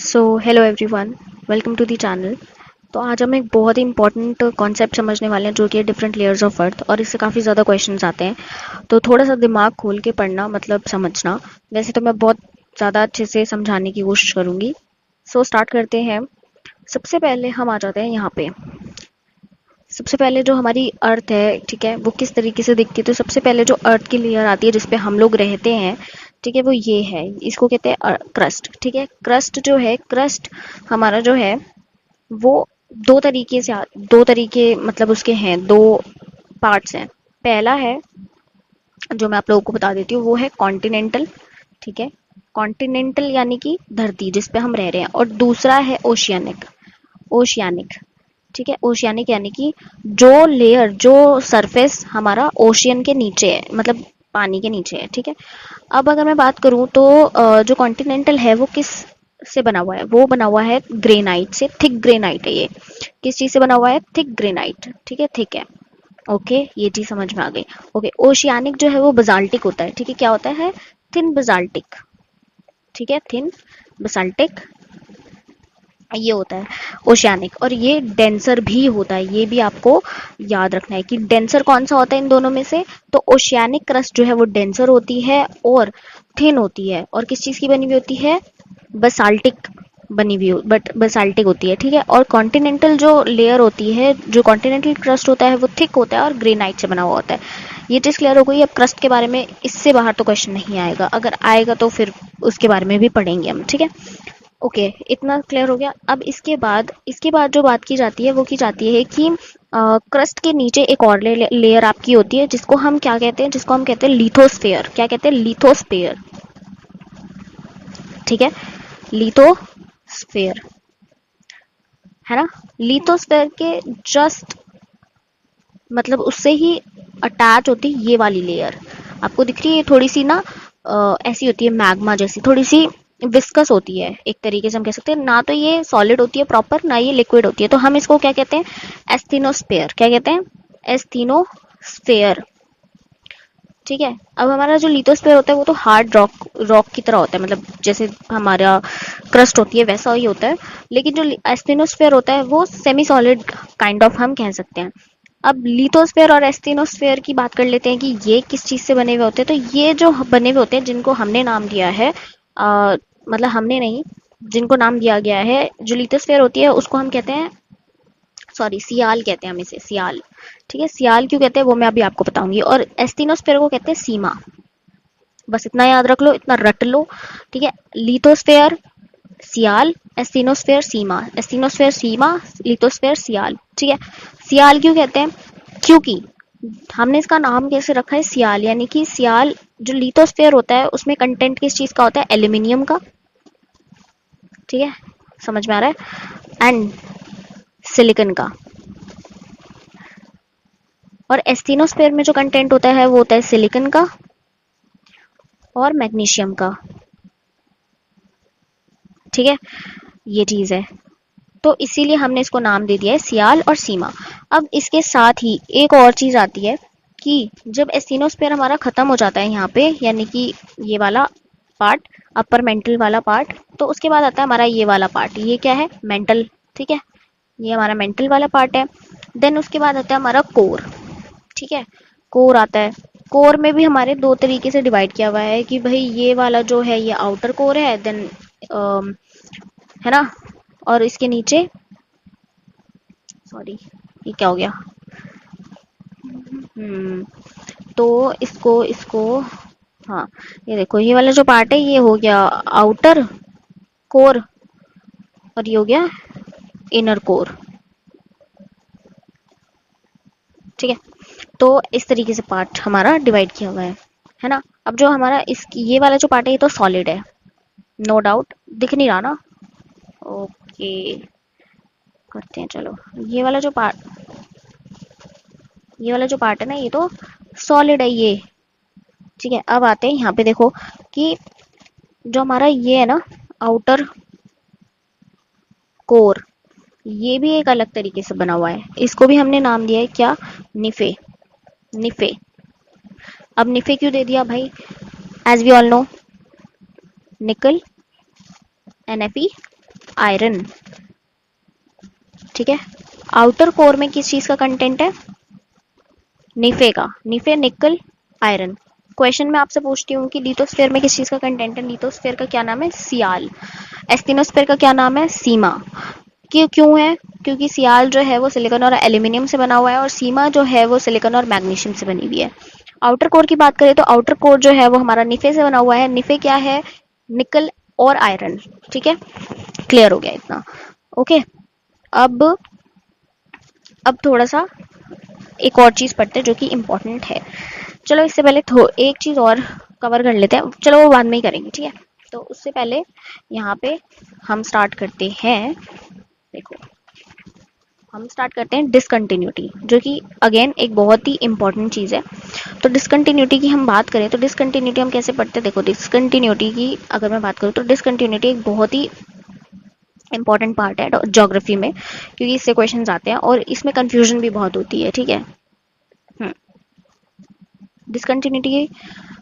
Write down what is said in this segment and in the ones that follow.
So hello everyone, welcome to the channel. तो आज हम एक बहुत ही इंपॉर्टेंट कॉन्सेप्ट समझने वाले हैं जो कि है डिफरेंट लेयर्स ऑफ अर्थ, और इससे काफ़ी ज़्यादा क्वेश्चंस आते हैं। तो थोड़ा सा दिमाग खोल के पढ़ना, मतलब समझना। वैसे तो मैं बहुत ज़्यादा अच्छे से समझाने की कोशिश करूँगी। सो स्टार्ट करते हैं। सबसे पहले हम आ जाते हैं यहाँ पे। सबसे पहले जो हमारी अर्थ है, ठीक है, वो किस तरीके से दिखती है। तो सबसे पहले जो अर्थ की लेयर आती है जिसपे हम लोग रहते हैं, ठीक है, वो ये है। इसको कहते हैं क्रस्ट। ठीक है, क्रस्ट जो है, क्रस्ट हमारा जो है वो दो तरीके मतलब उसके हैं, दो पार्ट्स हैं। पहला है, जो मैं आप लोगों को बता देती हूँ, वो है कॉन्टिनेंटल। ठीक है, कॉन्टिनेंटल यानी कि धरती जिस पे हम रह रहे हैं, और दूसरा है ओशियानिक। ओशियानिक, ठीक है, ओशियानिक यानी कि जो लेयर, जो सरफेस हमारा ओशियन के नीचे है, मतलब पानी के नीचे है। ठीक है, अब अगर मैं बात करूं तो जो कॉन्टिनेंटल है वो किस से बना हुआ है, वो बना हुआ है ग्रेनाइट से। थिक ग्रेनाइट है ये। किस चीज से बना हुआ है? Thick granite. ठीक है, थिक है। ओके, ये चीज समझ में आ गई। ओके, ओशियानिक जो है वो बजाल्टिक होता है। ठीक है, क्या होता है? थिन बजाल्टिक। ठीक है, थिन बसाल्टिक ये होता है ओशियानिक। और ये डेंसर भी होता है, ये भी आपको याद रखना है कि डेंसर कौन सा होता है इन दोनों में से। तो ओशियानिक क्रस्ट जो है वो डेंसर होती है और थिन होती है, और किस चीज की बनी हुई होती है? बसाल्टिक बनी हुई, बट बसाल्टिक होती है। ठीक है, और कॉन्टिनेंटल जो लेयर होती है, जो कॉन्टिनेंटल क्रस्ट होता है, वो थिक होता है और ग्रेनाइट से बना हुआ होता है। ये चीज क्लियर हो गई। अब क्रस्ट के बारे में इससे बाहर तो क्वेश्चन नहीं आएगा, अगर आएगा तो फिर उसके बारे में भी पढ़ेंगे हम। ठीक है, ओके, इतना क्लियर हो गया। अब इसके बाद जो बात की जाती है वो की जाती है कि क्रस्ट के नीचे एक और लेयर आपकी होती है, जिसको हम क्या कहते हैं? जिसको हम कहते हैं लिथोस्फेयर। क्या कहते हैं? लिथोस्फेयर। ठीक है, लिथोस्फेयर, है ना। लिथोस्फेयर के जस्ट मतलब उससे ही अटैच होती है ये वाली लेयर। आपको दिख रही है थोड़ी सी ना, ऐसी होती है मैग्मा जैसी, थोड़ी सी विस्कस होती है, एक तरीके से हम कह सकते हैं। ना तो ये सॉलिड होती है प्रॉपर, ना ये लिक्विड होती है। तो हम इसको क्या कहते हैं? एस्थीनोस्फेयर। क्या कहते हैं? एस्थीनोस्फेयर। ठीक है, अब हमारा जो लिथोस्फेयर होता है वो तो हार्ड रॉक रॉक की तरह होता है, मतलब जैसे हमारा क्रस्ट होती है वैसा ही होता है। लेकिन जो एस्टिनोस्फेयर होता है वो सेमी सॉलिड काइंड ऑफ हम कह सकते हैं। अब लिथोस्फेयर और एस्टिनोस्फेयर की बात कर लेते हैं कि ये किस चीज से बने हुए होते हैं। तो ये जो बने हुए होते हैं, जिनको हमने नाम दिया है, मतलब हमने नहीं, जिनको नाम दिया गया है, जो लिथोस्फेयर होती है उसको हम कहते हैं, सॉरी, सियाल कहते हैं हम इसे, सियाल। ठीक है, सियाल क्यों कहते हैं वो मैं अभी आपको बताऊंगी। और एस्टिनोस्फेयर को कहते हैं सीमा। बस इतना याद रख लो, इतना रट लो। ठीक है, लिथोस्फेयर सियाल, एस्टिनोस्फेयर सीमा। एस्टिनोस्फेयर सीमा, लिथोस्फेयर सियाल। ठीक है, सियाल क्यों कहते हैं? क्योंकि हमने इसका नाम कैसे रखा है सियाल, यानी कि सियाल जो लिथोस्फेयर होता है उसमें कंटेंट किस चीज का होता है? एल्यूमिनियम का। ठीक है, समझ में आ रहा है? एंड सिलिकन का। और एस्टिनोस्फेयर में जो कंटेंट होता है वो होता है सिलिकन का और मैग्नीशियम का। ठीक है, ये चीज है। तो इसीलिए हमने इसको नाम दे दिया है सियाल और सीमा। अब इसके साथ ही एक और चीज आती है कि जब एस्टिनोस्फेयर हमारा खत्म हो जाता है यहाँ पे, यानी कि ये वाला पार्ट, अपर मेंटल वाला पार्ट, तो उसके बाद आता है हमारा ये वाला पार्ट। ये क्या है? मेंटल। ठीक है, ये हमारा मेंटल वाला पार्ट है। देन उसके बाद आता है हमारा कोर। ठीक है, कोर आता है। कोर में भी हमारे दो तरीके से डिवाइड किया हुआ है कि भाई ये वाला जो है ये आउटर कोर है, देन है ना, और इसके नीचे, सॉरी, ये क्या हो गया? हम्म, तो इसको इसको हाँ, ये देखो, ये वाला जो पार्ट है ये हो गया आउटर कोर, और ये हो गया इनर कोर। ठीक है, तो इस तरीके से पार्ट हमारा डिवाइड किया हुआ है ना। अब जो हमारा इस ये वाला जो पार्ट है ये तो सॉलिड है, नो डाउट। दिख नहीं रहा ना? ओके, करते हैं चलो। ये वाला जो पार्ट ये वाला जो पार्ट है ना, ये तो सॉलिड है ये। ठीक है, अब आते हैं यहाँ पे, देखो कि जो हमारा ये है ना, आउटर कोर, ये भी एक अलग तरीके से बना हुआ है। इसको भी हमने नाम दिया है क्या? निफे। निफे। अब निफे क्यों दे दिया भाई? एज वी ऑल नो, निकल, एनएफई, आयरन, ठीक है। आउटर कोर में किस चीज का कंटेंट है? निफे का, निफे निकल आयरन। क्वेश्चन मैं आपसे पूछती हूँ कि लिथोस्फेयर में किस चीज का कंटेंट है? लिथोस्फेयर का क्या नाम है? सियाल। एस्टिनोस्फेयर का क्या नाम है? सीमा। क्यों क्यों है? क्योंकि सियाल जो है वो सिलिकॉन और एल्यूमिनियम से बना हुआ है और सीमा जो है वो सिलिकॉन और मैग्नीशियम से बनी हुई है। आउटर कोर की बात करें तो आउटर कोर जो है वो हमारा निफे से बना हुआ है। निफे क्या है? निकल और आयरन, ठीक है। क्लियर हो गया इतना? ओके। अब अब थोड़ा सा एक और चीज पढ़ते हैं जो कि इम्पोर्टेंट है। चलो इससे पहले एक चीज और कवर कर लेते हैं, चलो वो बाद में ही करेंगे, ठीक है। तो उससे पहले यहाँ पे हम स्टार्ट करते हैं। देखो, हम स्टार्ट करते हैं डिसकंटिन्यूटी, जो कि अगेन एक बहुत ही इंपॉर्टेंट चीज है। तो डिसकंटिन्यूटी की हम बात करें तो डिसकंटिन्यूटी हम कैसे पढ़ते हैं? देखो, डिसकंटिन्यूटी की अगर मैं बात करूँ तो डिसकंटिन्यूटी एक बहुत ही इंपॉर्टेंट पार्ट है ज्योग्राफी में, क्योंकि इससे क्वेश्चंस आते हैं और इसमें कंफ्यूजन भी बहुत होती है, ठीक है। डिसकंटिन्यूटी,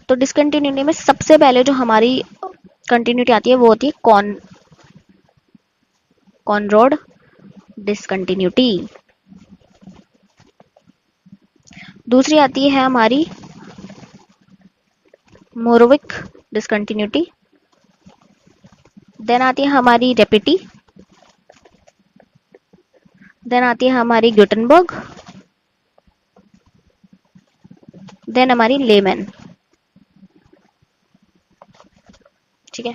तो डिसकंटिन्यूटी में सबसे पहले जो हमारी कंटिन्यूटी आती है वो होती है कॉनरॉड डिसकंटिन्यूटी। दूसरी आती है हमारी मोरोविक डिसकंटिन्यूटी। देन आती है हमारी रेपिटी। देन आती है हमारी ग्यूटनबर्ग। देन हमारी लेमन, ठीक है।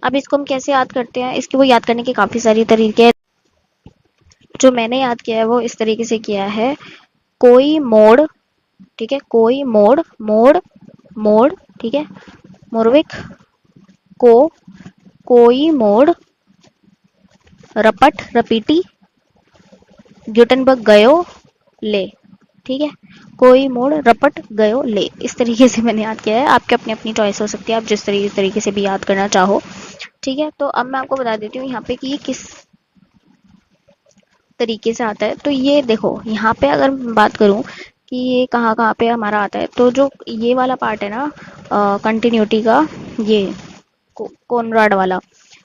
अब इसको हम कैसे याद करते हैं? इसको वो याद करने के काफी सारी तरीके हैं। जो मैंने याद किया है वो इस तरीके से किया है। कोई मोड़, ठीक है, कोई मोड़, मोड़, मोड़, ठीक है। मोरविक को, कोई मोड़, रपट रपीटी, ग्यूटनबर्ग गयो ले, ठीक है। कोई मोड़, रपट, गयो ले, इस तरीके से मैंने याद किया है। आपके अपनी अपनी चॉइस हो सकती है, आप जिस तरीके से भी याद करना चाहो, ठीक है। तो अब मैं आपको बता देती हूँ यहाँ पे कि ये किस तरीके से आता है। तो ये देखो, यहाँ पे अगर मैं बात करूँ कि ये कहाँ कहाँ पे हमारा आता है, तो जो ये वाला पार्ट है ना कंटिन्यूटी का, ये कोनराड वाला,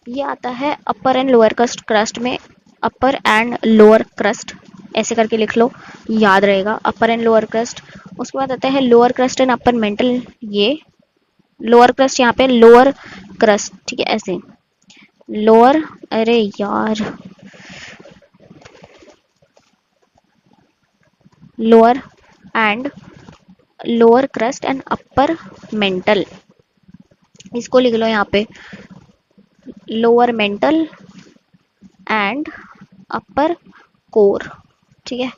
ये आता है अपर एंड लोअर क्रस्ट में। अपर एंड लोअर क्रस्ट ऐसे करके लिख लो, याद रहेगा, अपर एंड लोअर क्रस्ट। उसके बाद आता है lower crust and upper mantle. ये लोअर क्रस्ट, यहाँ पे लोअर क्रस्ट, ठीक है, ऐसे लोअर, अरे यार, lower and lower crust and upper mantle, इसको लिख लो यहाँ पे, lower mental and upper core, ठीक है।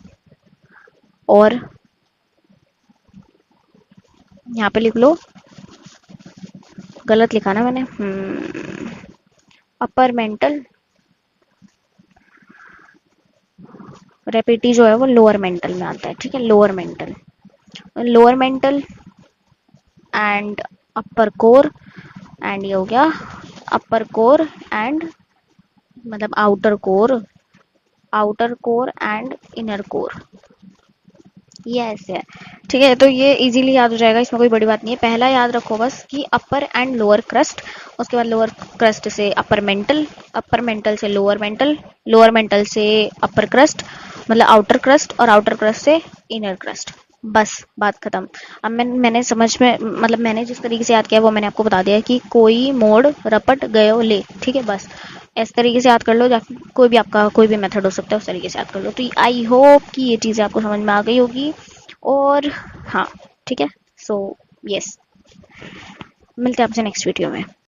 और यहाँ पे लिख लो, गलत लिखा ना मैंने, अपर मेंटल, रेपिटी जो है वो लोअर मेंटल में आता है, ठीक है, lower mental, lower mental and upper core, and ये हो गया अपर कोर एंड मतलब outer core and inner core, ये ऐसे है, ठीक है। तो ये इजीली याद हो जाएगा, इसमें कोई बड़ी बात नहीं है। पहला याद रखो बस कि अपर एंड लोअर क्रस्ट, उसके बाद लोअर क्रस्ट से अपर मेंटल, अपर मेंटल से लोअर मेंटल, लोअर मेंटल से अपर क्रस्ट मतलब आउटर क्रस्ट, और आउटर क्रस्ट से इनर क्रस्ट, बस बात खत्म। अब मैंने समझ में मतलब मैंने जिस तरीके से याद किया वो मैंने आपको बता दिया कि कोई मोड़, रपट, गयो ले, ठीक है, बस इस तरीके से याद कर लो, या कोई भी आपका कोई भी मेथड हो सकता है, उस तरीके से याद कर लो। तो आई होप कि ये चीज़ें आपको समझ में आ गई होगी। और हाँ, ठीक है, सो यस, मिलते हैं आपसे नेक्स्ट वीडियो में।